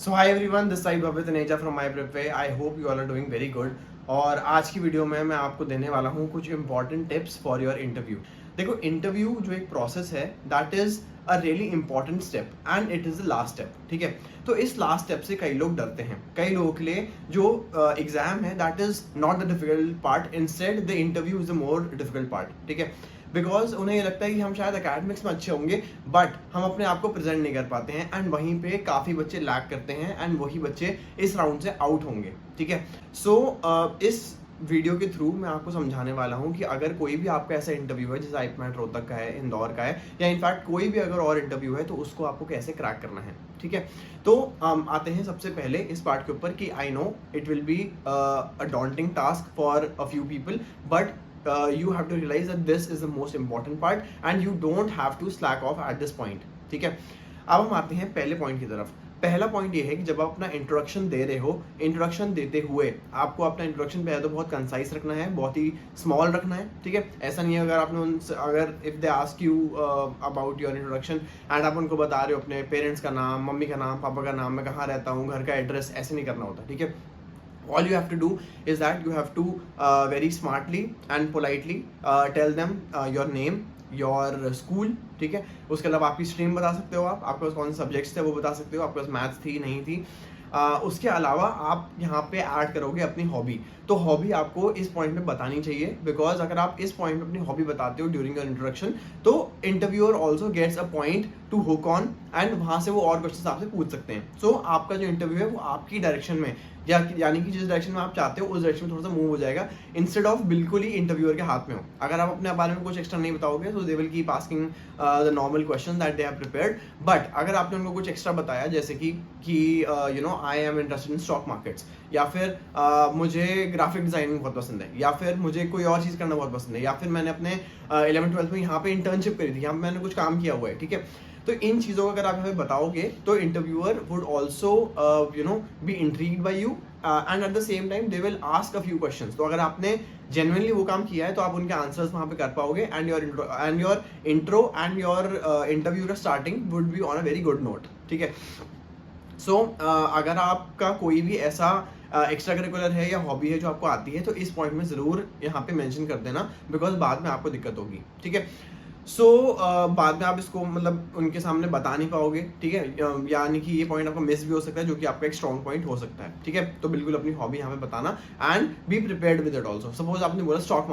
So hi everyone, this side Bhavya Taneja from my prep. I hope you all are doing very good. और आज की video में मैं आपको देने वाला हूँ कुछ important tips for your interview. देखो, इंटरव्यू जो एक प्रोसेस है that is a really important step and it is the last step. ठीक है, तो इस लास्ट स्टेप से कई लोग डरते हैं। कई लोगों के लिए जो एग्जाम है that is not the difficult part, instead the interview is the more difficult part. ठीक है, बिकॉज उन्हें ये लगता है कि हम शायद एकेडमिक्स में अच्छे होंगे बट हम अपने आप को प्रेजेंट नहीं कर पाते हैं एंड वहीं पे काफ़ी बच्चे लैग करते हैं एंड वही बच्चे इस राउंड से आउट होंगे। ठीक है, सो इस वीडियो के थ्रू मैं आपको समझाने वाला हूँ कि अगर कोई भी आपका ऐसा इंटरव्यू है जैसे आईपीएमएट रोहतक का है, इंदौर का है, या इनफैक्ट कोई भी अगर और इंटरव्यू है तो उसको आपको कैसे क्रैक करना है। ठीक है, तो आते हैं सबसे पहले इस पार्ट के ऊपर कि I know it will be a daunting task for a few people but you have to realize that this is the most important part and you don't have to slack off at this point। ठीक है, अब हम आते हैं पहले point की तरफ। पहला पॉइंट ये है कि जब आप अपना इंट्रोडक्शन दे रहे हो, इंट्रोडक्शन देते हुए आपको अपना इंट्रोडक्शन पहले तो बहुत कंसाइज रखना है, बहुत ही स्मॉल रखना है। ठीक है, ऐसा नहीं है अगर आपने उनसे अगर if they ask you about your introduction and आप उनको बता रहे हो अपने पेरेंट्स का नाम, मम्मी का नाम, पापा का नाम, मैं कहाँ रहता हूँ, घर का एड्रेस, ऐसे नहीं करना होता। ठीक है, all you have to do is that you have to very smartly and politely tell them your name, your school। ठीक है, उसके अलावा आपकी स्ट्रीम बता सकते हो, आपके पास कौन से सब्जेक्ट्स थे वो बता सकते हो, आपके पास मैथ्स थी नहीं थी। उसके अलावा आप यहाँ पे ऐड करोगे अपनी हॉबी। तो हॉबी आपको इस पॉइंट में बतानी चाहिए बिकॉज अगर आप इस पॉइंट में अपनी हॉबी बताते हो ड्यूरिंग योर इंट्रोडक्शन तो interviewer also gets a point to hook on and वहाँ से वो और क्वेश्चन आपसे पूछ सकते हैं। सो आपका जो इंटरव्यू है वो आपकी डायरेक्शन में यानी कि जिस डायरेक्शन में आप चाहते हो उस डायरेक्शन में थोड़ा सा मूव हो जाएगा इंस्टेड ऑफ बिल्कुल ही इंटरव्यूअर के हाथ में हो। अगर आप अपने बारे में कुछ एक्स्ट्रा नहीं बताओगे तो they will keep asking the normal question that they have prepared. But अगर आपने उनको कुछ एक्स्ट्रा बताया जैसे कि you know I am interested in stock markets, या फिर मुझे ग्राफिक डिजाइनिंग बहुत पसंद है, या फिर मुझे कोई और चीज़ करना बहुत पसंद है, या फिर मैंने अपने 11th-12th में यहाँ पे इंटर्नशिप करी थी, यहाँ पे मैंने कुछ काम किया हुआ है। ठीक है, तो इन चीज़ों को अगर आप हमें बताओगे तो interviewer would also you know be intrigued by you and at the same time they will ask a few questions. तो अगर आपने जेन्युइनली वो काम किया है तो आप उनके आंसर्स वहाँ पे कर पाओगे and your intro and your interview का starting would be on a very good note. ठीक है, सो अगर आपका कोई भी ऐसा एक्स्ट्रा करिकुलर है या हॉबी है जो आपको आती है तो इस पॉइंट में ज़रूर यहाँ पे मेंशन कर देना बिकॉज बाद में आपको दिक्कत होगी। ठीक है, सो बाद में आप इसको मतलब उनके सामने बता नहीं पाओगे। ठीक है, यानी कि ये पॉइंट आपका मिस भी हो सकता है जो कि आपका एक स्ट्रॉन्ग पॉइंट हो सकता है। ठीक है, तो बिल्कुल अपनी हॉबी यहाँ पे बताना and be prepared with it also. Suppose आपने बोला स्टॉक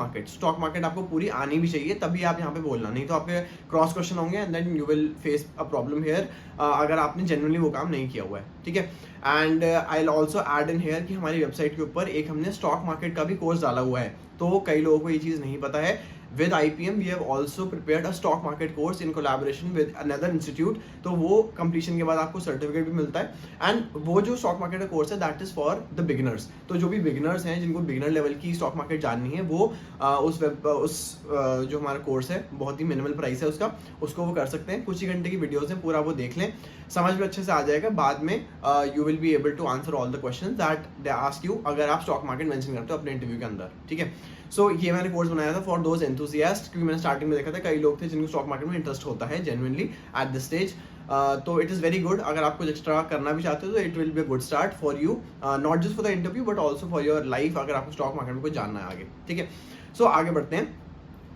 मार्केट आपको पूरी आनी भी चाहिए तभी आप यहाँ पे बोलना, नहीं तो आपके क्रॉस क्वेश्चन होंगे and then you will face a problem here अगर आपने जेन्युइनली वो काम नहीं किया हुआ है। ठीक है, and I will also add in here कि हमारी वेबसाइट के ऊपर एक हमने स्टॉक मार्केट का भी कोर्स डाला हुआ है, तो कई लोगों को ये चीज़ नहीं पता है। With IPM we have also prepared a stock market course in collaboration with another institute। तो वो completion के बाद आपको सर्टिफिकेट भी मिलता है एंड वो जो स्टॉक मार्केट का कोर्स है that is for the beginners. तो जो भी बिगिनर्स हैं जिनको बिगिनर लेवल की स्टॉक मार्केट जाननी है वो जो हमारा कोर्स है बहुत ही मिनिमल प्राइस है उसका, उसको वो कर सकते हैं। कुछ ही घंटे की वीडियोस हैं, पूरा वो देख लें, समझ में अच्छे से आ जाएगा। बाद में you will be able to answer all the question that they ask you अगर आप स्टॉक मार्केट मेंशन करते हो अपने इंटरव्यू के अंदर। ठीक है, सो ये मैंने कोर्स बनाया था फॉर दोज एंथुसियास्ट, क्योंकि मैंने स्टार्टिंग में देखा था कई लोग थे जिनको स्टॉक मार्केट में इंटरेस्ट होता है जेन्युइनली एट दिस स्टेज। तो इट इज़ वेरी गुड। अगर आप कुछ एक्स्ट्रा करना भी चाहते हो तो it will be a good start for you, not just for the interview but also for your life अगर आपको स्टॉक मार्केट में कुछ जानना है आगे। ठीक है, सो आगे बढ़ते हैं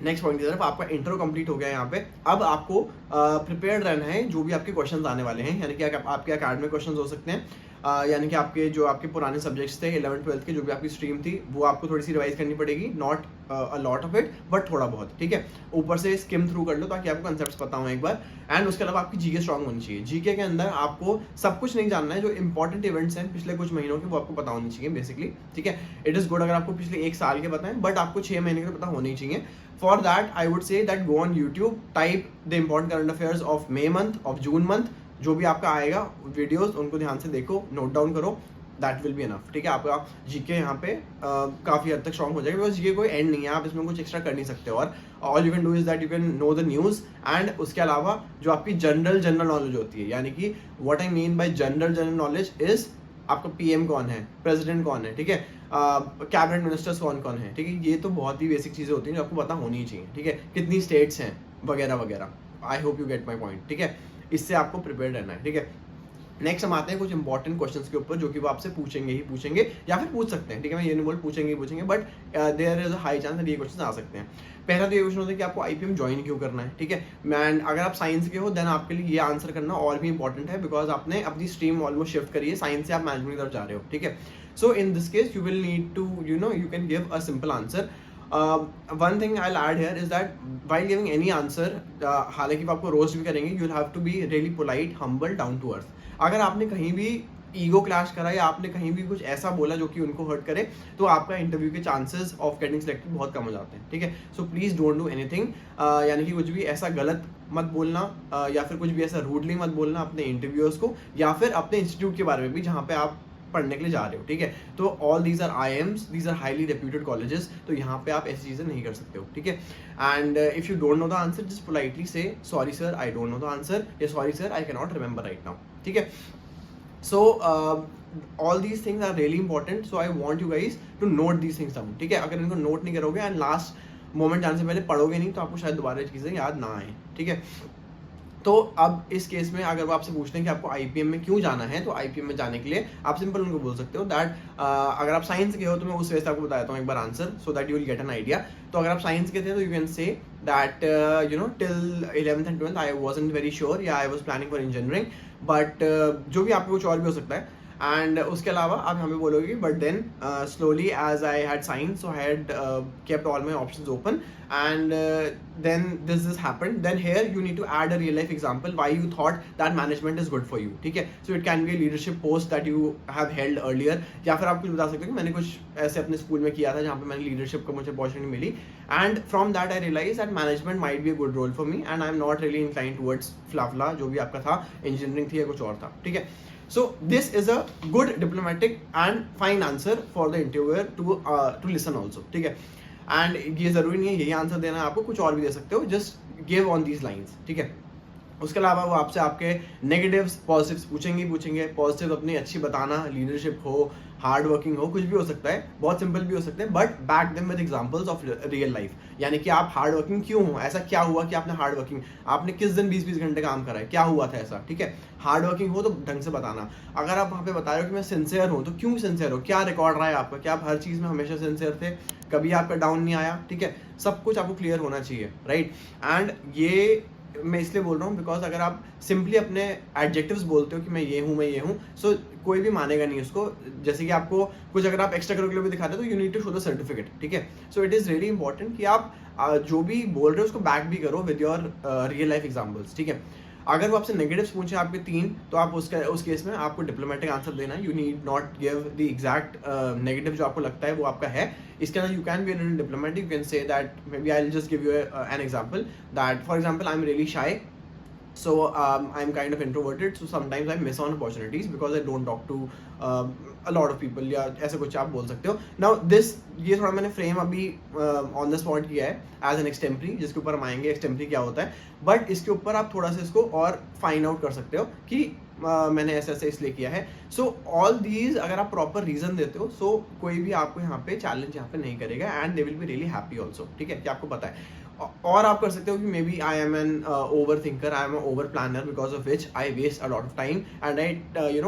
नेक्स्ट पॉइंट की तरफ। आपका इंट्रो कंप्लीट हो गया है यहाँ पे। अब आपको प्रिपेयर्ड रहना है जो भी आपके क्वेश्चंस आने वाले हैं, यानी कि आपके एकेडमिक क्वेश्चंस हो सकते हैं, यानी कि आपके पुराने सब्जेक्ट्स थे 11th-12th के जो भी आपकी स्ट्रीम थी वो आपको थोड़ी सी रिवाइज करनी पड़ेगी, not a lot of it but थोड़ा बहुत। ठीक है, ऊपर से स्किम थ्रू कर लो ताकि आपको कंसेप्ट्स पता हो एक बार। एंड उसके अलावा आपकी जीके स्ट्रांग होनी चाहिए। जीके के अंदर आपको सब कुछ नहीं जानना है, जो इंपॉर्टेंट इवेंट्स हैं पिछले कुछ महीनों के वो आपको पता होनी चाहिए बेसिकली। ठीक है, इट इज गुड अगर आपको पिछले 1 साल के पता है बट आपको 6 महीने के पता होने ही चाहिए। For that I would say that go on YouTube, type the important current affairs of May month, of June month, जो भी आपका आएगा वीडियोस उनको ध्यान से देखो, नोट डाउन करो, दैट विल बी इनफ। ठीक है, आपका जीके यहाँ पे काफ़ी हद तक स्ट्रॉन्ग हो जाएगा बिकॉज जीके कोई एंड नहीं है, आप इसमें कुछ एक्स्ट्रा कर नहीं सकते। और all you can do is that you can know the news and उसके अलावा जो आपकी जनरल नॉलेज होती है, यानी कि what I mean by general knowledge is आपका पीएम कौन है, प्रेसिडेंट कौन है, ठीक है, कैबिनेट मिनिस्टर्स कौन कौन है। ठीक है, ये तो बहुत ही बेसिक चीज़ें होती हैं जो आपको पता होनी ही चाहिए। ठीक है, कितनी स्टेट्स हैं वगैरह वगैरह। आई hope you get my point. ठीक है, इससे आपको प्रिपेयर रहना है। ठीक है, नेक्स्ट हम आते हैं कुछ इंपॉर्टेंट क्वेश्चंस के ऊपर जो कि वो आपसे पूछेंगे ही पूछेंगे या फिर पूछ सकते हैं, ठीक है, मैं ये नहीं बोल पूछेंगे ही पूछेंगे, but there is a high chance ये क्वेश्चन आ सकते हैं। पहला तो ये क्वेश्चन होता है कि आपको आईपीएम ज्वाइन क्यों करना है, ठीक है। मैन अगर आप साइंस के हो देन आपके लिए ये आंसर करना और भी इंपॉर्टेंट है, बिकॉज आपने अपनी स्ट्रीम ऑलमोस्ट शिफ्ट करी है, साइंस से आप मैनेजमेंट की तरफ जा रहे हो, ठीक है। So in this case you will need to you can give a simple answer. One thing I'll add here is that while giving any answer, हालांकि वो आपको रोस्ट भी करेंगे, you'll have to be really polite, humble, down to earth. अगर आपने कहीं भी ego clash करा या आपने कहीं भी कुछ ऐसा बोला जो कि उनको हर्ट करे, तो आपका इंटरव्यू के चांसेस ऑफ गेटिंग सिलेक्टेड बहुत कम हो जाते हैं, ठीक है। So please don't do anything, यानी कि कुछ भी ऐसा गलत मत बोलना, या फिर कुछ भी ऐसा रूडली मत बोलना अपने इंटरव्यूअर्स को या फिर अपने इंस्टीट्यूट के बारे में भी जहाँ पे आप पढ़ने के लिए जा रहे हो, ठीक है। तो all these are IIMs, these are highly reputed colleges, तो यहाँ पे आप ऐसी चीजें नहीं कर सकते हो, ठीक है। And if you don't know the answer just politely say sorry sir I don't know the answer, या sorry sir I can not remember right now, ठीक है। So all these things are really important, so I want you guys to note these things down, ठीक है। अगर इनको note नहीं करोगे and last moment जाने से पहले पढ़ोगे नहीं तो आपको शायद दोबारा चीजें याद ना आए, ठीक है। तो अब इस केस में अगर वो आपसे पूछते हैं कि आपको आईपीएम में क्यों जाना है, तो आईपीएम में जाने के लिए आप सिंपल उनको बोल सकते हो दैट अगर आप साइंस के हो तो मैं उस वजह से आपको बताता हूँ एक बार answer, so that you will get an idea. तो अगर आप साइंस के थे तो you can say that till 11th and 12th I wasn't very sure, या I was planning for engineering, but जो भी आपको कुछ और भी हो सकता है। एंड उसके अलावा आप यहाँ पे बोलोगे but then slowly as I had science so I had kept all my options open and then this happened, then here you need to add a real life example why you thought that management is good for you, ठीक है। so it can be a leadership post that you have held earlier, या फिर आप कुछ बता सकते हो कि मैंने कुछ ऐसे अपने स्कूल में किया था जहाँ पे मैंने लीडरशिप को मुझे अपॉर्चुनिटी मिली, and from that I realized that management might be a good role for me and I'm not really inclined towards फ्ला जो भी आपका था, इंजीनियरिंग थी या कुछ और था, ठीक है। So this is a good diplomatic and fine answer for the interviewer to listen also, ठीक है। एंड ये जरूरी नहीं है यही आंसर देना है आपको, कुछ और भी दे सकते हो, just give on these lines, ठीक है। उसके अलावा वो आपसे आपके नेगेटिव्स पॉजिटिव्स पूछेंगे, पॉजिटिव अपनी अच्छी बताना, लीडरशिप हो, हार्ड वर्किंग हो, कुछ भी हो सकता है, बहुत सिंपल भी हो सकते हैं, but back them with examples of real life, यानी कि आप हार्ड वर्किंग क्यों हो, ऐसा क्या हुआ कि आपने हार्ड वर्किंग, आपने किस दिन 20-20 घंटे काम करा है, क्या हुआ था ऐसा, ठीक है। हार्ड वर्किंग हो तो ढंग से बताना। अगर आप वहाँ पे बता रहे हो कि मैं सिंसियर हूँ, तो क्यों सिंसियर हो, क्या रिकॉर्ड रहा है आपका, क्या आप हर चीज़ में हमेशा सिंसियर थे, कभी आपका डाउन नहीं आया, ठीक है। सब कुछ आपको क्लियर होना चाहिए, राइट। एंड ये मैं इसलिए बोल रहा हूँ बिकॉज अगर आप सिंपली अपने एडजेक्टिव्स बोलते हो कि मैं ये हूँ, सो कोई भी मानेगा नहीं उसको। जैसे कि आपको कुछ अगर आप एक्स्ट्रा करिकुलर भी दिखाते हो तो you need to show the certificate, ठीक है। So it is really important कि आप जो भी बोल रहे हो उसको बैक भी करो with your real life examples, ठीक है। अगर वो आपसे नेगेटिव्स पूछे आपके 3, तो आप उस केस में आपको डिप्लोमेटिक आंसर देना है, you need not give the exact negative जो आपको लगता है वो आपका है। इसके अंदर you can be little diplomatic, you can say that maybe I will just give you an example that for example I am really shy, so I'm kind of introverted, so sometimes I miss on opportunities because I don't talk to a lot of people, या ऐसा कुछ आप बोल सकते हो। Now this ये थोड़ा मैंने फ्रेम अभी ऑन द स्पॉट किया है एज एन एक्सटेम्परी, जिसके ऊपर हम आएंगे एक्सटेम्परी क्या होता है, बट इसके ऊपर आप थोड़ा सा इसको और फाइंड आउट कर सकते हो कि मैंने ऐसे ऐसे इसलिए किया है। सो ऑल दीज अगर आप प्रॉपर रीजन देते हो, सो कोई भी आपको यहाँ पे चैलेंज यहाँ पे नहीं करेगा and they will be really happy also, ठीक है, कि आपको पता है। और आप कर सकते हो कि maybe I am an over thinker, I am an over planner, because of which I waste a lot of time and I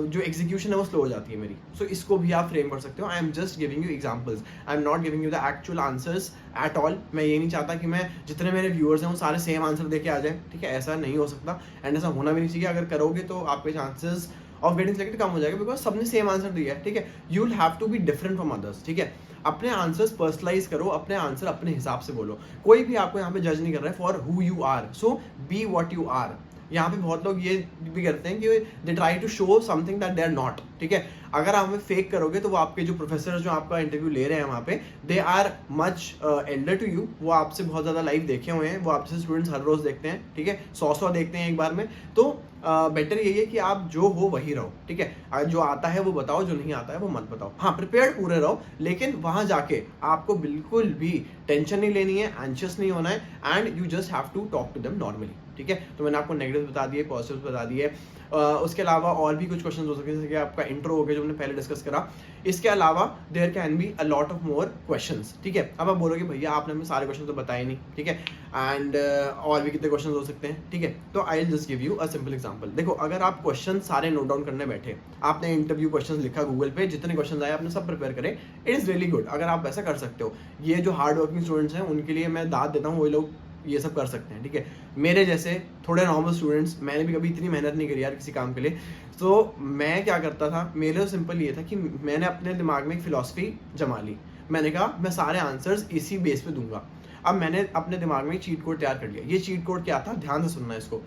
जो एग्जीक्यूशन है वो स्लो हो जाती है मेरी। सो इसको भी आप फ्रेम कर सकते हो। आई am just giving you examples, I am not giving you the actual answers at all. मैं ये नहीं चाहता कि मैं जितने मेरे व्यूअर्स हैं वो सारे सेम आंसर देके आ जाए, ठीक है, ऐसा नहीं हो सकता एंड ऐसा होना भी नहीं चाहिए। अगर करोगे तो आपके चांसेस ऑफ गेटिंग सिलेक्टेड कम हो जाएगा, बिकॉज सबने सेम आंसर दिया है, ठीक है। You will have to be different from others, ठीक है। अपने आंसर्स पर्सनलाइज करो, अपने आंसर अपने हिसाब से बोलो। कोई भी आपको यहाँ पे जज नहीं कर रहा है for who you are, so be what you are. यहाँ पे बहुत लोग ये भी करते हैं कि they try to show something that they are not, ठीक है। अगर आप हमें फेक करोगे तो वो आपके जो प्रोफेसर जो आपका इंटरव्यू ले रहे हैं वहाँ पे, they are much elder to you, वो आपसे बहुत ज़्यादा लाइव देखे हुए हैं, वो आपसे स्टूडेंट्स हर रोज़ देखते हैं, ठीक है, 100 देखते हैं एक बार में। तो बेटर यही है कि आप जो हो वही रहो, ठीक है। जो आता है वो बताओ, जो नहीं आता है वो मत बताओ। हाँ, प्रिपेयर्ड पूरे रहो, लेकिन वहाँ जाके आपको बिल्कुल भी टेंशन नहीं लेनी है, एंशियस नहीं होना है and you just have to talk to them normally, ठीक है। ठीक है। तो मैंने आपको नेगेटिव बता दिए, पॉजिटिव बता दिए। उसके अलावा और भी कुछ क्वेश्चन हो सकते हैं, जैसे कि आपका इंट्रो हो गया जो हमने पहले डिस्कस करा। इसके अलावा there can be a lot of more questions, ठीक है। अब आप बोलोगे भैया आपने हमें सारे क्वेश्चन तो बताए नहीं, ठीक है, एंड और भी कितने क्वेश्चन हो सकते हैं, ठीक है। तो आई will just give you a simple example. देखो, अगर आप क्वेश्चन सारे नोट डाउन करने बैठे, आपने इंटरव्यू क्वेश्चन लिखा गूगल पे, जितने क्वेश्चन आए आपने सब प्रिपेयर करे, इट इज रियली गुड अगर आप ऐसा कर सकते हो। ये जो हार्ड वर्किंग स्टूडेंट्स हैं उनके लिए मैं दाद देता हूँ, वही लोग ये सब कर सकते हैं, ठीक है। मेरे जैसे थोड़े नॉर्मल स्टूडेंट्स, मैंने भी कभी इतनी मेहनत नहीं करी यार किसी काम के लिए। तो मैं क्या करता था, मेरे तो सिंपल ये था कि मैंने अपने दिमाग में एक फिलॉसफी जमा ली। मैंने कहा मैं सारे आंसर्स इसी बेस पे दूंगा। अब मैंने अपने दिमाग में चीट कोड तैयार कर लिया। ये चीट कोड क्या था, ध्यान से सुनना इसको।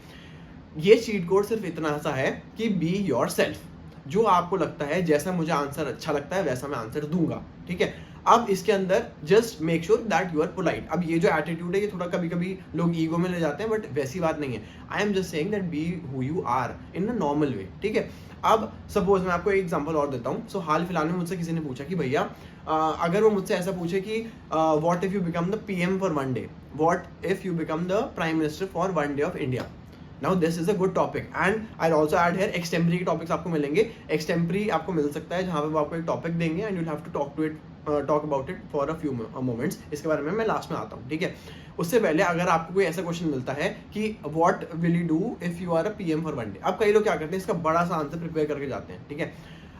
ये चीट कोड सिर्फ इतना सा है कि बी योर सेल्फ। जो आपको लगता है, जैसा मुझे आंसर अच्छा लगता है वैसा मैं आंसर दूंगा, ठीक है। अब इसके अंदर just make sure that you are polite. अब ये जो एटीट्यूड है ये थोड़ा कभी कभी लोग ईगो में ले जाते हैं, बट वैसी बात नहीं है। I am just saying that be who you are in a normal way, ठीक है। अब सपोज मैं आपको एक एग्जांपल और देता हूँ। सो हाल फिलहाल में मुझसे किसी ने पूछा कि भैया अगर वो मुझसे ऐसा पूछे कि what if you become the PM for one day, what if you become the prime minister for one day of India. Now this is a good topic and I also add here extempore के topics आपको मिलेंगे। एक्सटेम्परी आपको मिल सकता है जहाँ पे वो आपको एक टॉपिक देंगे and you have to talk about it for a few moments. इसके बारे में मैं लास्ट में आता हूँ, ठीक है। उससे पहले अगर आपको कोई ऐसा क्वेश्चन मिलता है कि what will you do if you are a PM for one day, अब कई लोग क्या करते हैं, इसका बड़ा सा आंसर प्रिपेयर करके जाते हैं, ठीक है।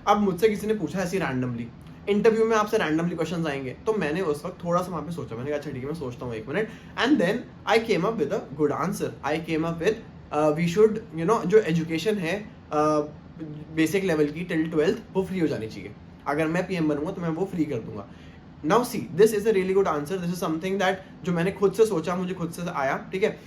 अब मुझसे किसी ने पूछा ऐसी रैंडमली, इंटरव्यू में आपसे रैंडमली क्वेश्चंस आएंगे, तो मैंने उस वक्त थोड़ा सा वहां पे सोचा। मैंने कहा अच्छा ठीक है, मैं सोचता हूँ एक minute, and then I came up with a good answer. I came up with we should जो एजुकेशन है बेसिक लेवल की टिल 12th वो फ्री हो जानी चाहिए। अगर मैं पीएम बनूंगा तो मैं वो फ्री कर दूंगा। Now see, this is a really good answer. This is something that जो मैंने खुद से सोचा, मुझे खुद से आया, ठीक है।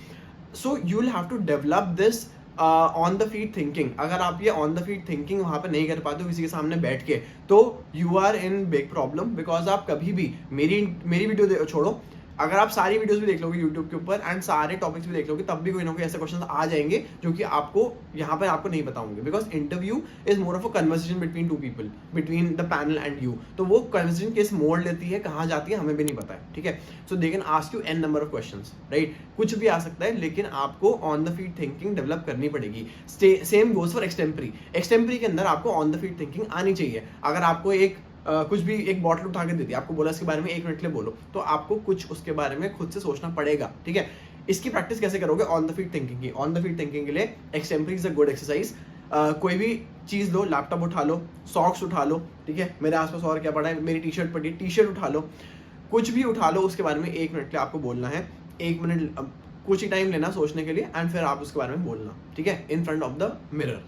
So you will have to develop this on the feet thinking. अगर आप ये ऑन द फीट थिंकिंग वहां पे नहीं कर पाते हो किसी के सामने बैठ के, तो you are in big problem. Because आप कभी भी मेरी वीडियो छोड़ो, अगर आप सारी वीडियोस भी देख लोगे यूट्यूब के ऊपर एंड सारे टॉपिक्स भी देख लोगे, तब भी कोई ना कोई ऐसे क्वेश्चन आ जाएंगे जो कि आपको यहाँ पर आपको नहीं पता होंगे। Because interview is more of a conversation between two people, between the panel and you. तो वो कन्वर्सेशन किस मोड़ लेती है, कहाँ जाती है, हमें भी नहीं पता है, ठीक है। So they can ask you an number of questions, right. कुछ भी आ सकता है, लेकिन आपको on the feet thinking develop करनी पड़ेगी। Same goes for extempore. Extempore के अंदर आपको ऑन द फीट थिंकिंग आनी चाहिए। अगर आपको कुछ भी एक बॉटल उठा के दे दी, आपको बोला इसके बारे में 1 मिनट के लिए बोलो, तो आपको कुछ उसके बारे में खुद से सोचना पड़ेगा, ठीक है। इसकी प्रैक्टिस कैसे करोगे, ऑन द फीट थिंकिंग की। ऑन द फीट थिंकिंग के लिए एक्सटेम्परी इज अ गुड एक्सरसाइज। कोई भी चीज लो, लैपटॉप उठा लो, सॉक्स उठा लो, ठीक है। मेरे आसपास और क्या पड़ा है, मेरी टी शर्ट पड़ी है, टी शर्ट उठा लो, कुछ भी उठा लो, उसके बारे में 1 मिनट के लिए आपको बोलना है। 1 मिनट कुछ ही टाइम लेना सोचने के लिए, एंड फिर आप उसके बारे में बोलना, ठीक है, in front of the mirror.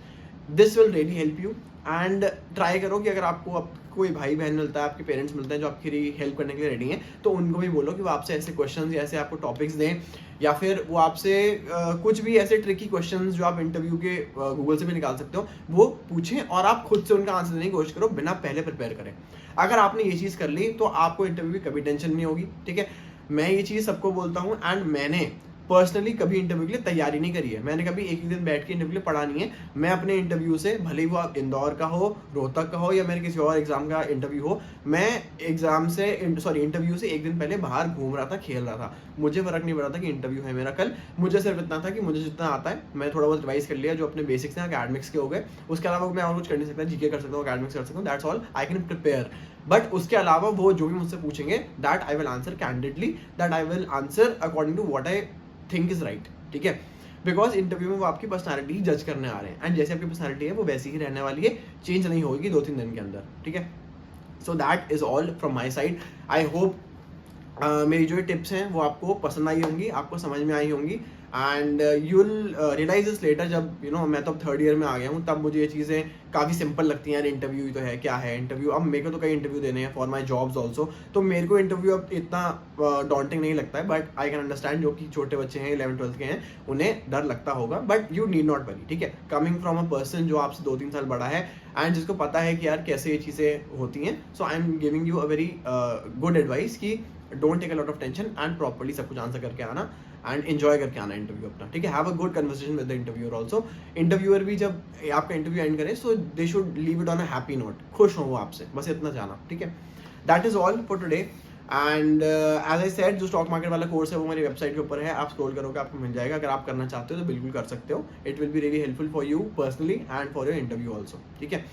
This will really help you. And try करो कि अगर आपको कोई भाई बहन मिलता है, आपके पेरेंट्स मिलते हैं जो आपकी हेल्प करने के लिए रेडी हैं, तो उनको भी बोलो कि वो आपसे ऐसे क्वेश्चंस या ऐसे आपको टॉपिक्स दें, या फिर वो आपसे कुछ भी ऐसे ट्रिकी क्वेश्चंस जो आप इंटरव्यू के गूगल से भी निकाल सकते हो, वो पूछें और आप खुद से उनका आंसर देने की कोशिश करो बिना पहले प्रिपेयर करें। अगर आपने ये चीज़ कर ली तो आपको इंटरव्यू की कभी टेंशन नहीं होगी, ठीक है। मैं ये चीज़ सबको बोलता हूँ, एंड मैंने पर्सनली कभी इंटरव्यू के लिए तैयारी नहीं करी है। मैंने कभी एक दिन बैठ के इंटरव्यू के लिए पढ़ा नहीं है। मैं अपने इंटरव्यू से, भले ही वो इंदौर का हो, रोहतक का हो, या मेरे किसी और एग्जाम का इंटरव्यू हो, मैं इंटरव्यू से 1 दिन पहले बाहर घूम रहा था, खेल रहा था। मुझे फर्क नहीं पड़ा था कि इंटरव्यू है मेरा कल। मुझे सिर्फ इतना था कि मुझे जितना आता है मैं थोड़ा बहुत रिवाइज कर लिया, जो अपने बेसिक्स हैं अकेडमिक्स के हो गए। उसके अलावा मैं और कुछ कर नहीं सकता, जीके कर सकता हूँ, अकेडमिक्स कर सकता हूँ, that's all I can prepare. But उसके अलावा वो जो भी मुझसे पूछेंगे, that I will answer candidly, that I will answer according to what I think is right, ठीक है। बिकॉज इंटरव्यू में वो आपकी पर्सनालिटी जज करने आ रहे हैं, एंड जैसे आपकी पर्सनालिटी है वो वैसी ही रहने वाली है, चेंज नहीं होगी 2-3 दिन के अंदर, ठीक है। So that is all from my side. I hope मेरी जो टिप्स हैं वो आपको पसंद आई होंगी, आपको समझ में आई होंगी, and you will realize this later. जब मैं तो अब 3rd ईयर में आ गया हूँ, तब मुझे ये चीज़ें काफ़ी सिंपल लगती हैं। यार इंटरव्यू ही तो है, क्या है इंटरव्यू। अब मेरे को तो कई इंटरव्यू देने हैं फॉर माई जॉब्स ऑल्सो, तो मेरे को इंटरव्यू अब इतना डॉन्टिंग नहीं लगता है। बट आई कैन अंडरस्टैंड जो कि छोटे बच्चे हैं, 11th-12th के हैं, उन्हें डर लगता होगा, but you need not worry, ठीक है। कमिंग फ्रॉम अ पर्सन जो आपसे 2-3 साल बड़ा है एंड जिसको पता है कि यार कैसे ये चीज़ें होती हैं, so I am giving you a very good advice कि don't take a lot of tension and properly सब कुछ आंसर करके आना एंड एंजॉय करके आना इंटरव्यू अपना, ठीक है। Have a good conversation with the interviewer also. Interviewer भी जब आपका इंटरव्यू एंड करे, so they should leave it on a happy note, खुश हो वो आपसे, बस इतना जाना, ठीक है। That is all for today, and as I said, जो स्टॉक मार्केट वाला कोर्स है वो मेरी वेबसाइट के ऊपर है, आप स्क्रॉल करोगे आपको मिल जाएगा। अगर आप करना चाहते हो तो बिल्कुल कर सकते हो, it will be really helpful for you personally and for your interview also, ठीक है।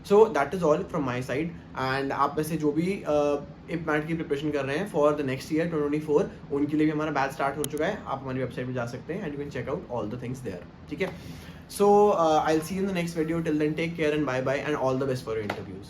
So that is all from my side. And आप वैसे जो भी इपमैट की प्रिपरेशन कर रहे हैं फॉर द नेक्स्ट ईयर 2024, उनके लिए भी हमारा बैच स्टार्ट हो चुका है। आप हमारी वेबसाइट में जा सकते हैं and you can check out all the things there, ठीक है। So I will see you in the next video. Till then take care and bye bye and all the best for your interviews.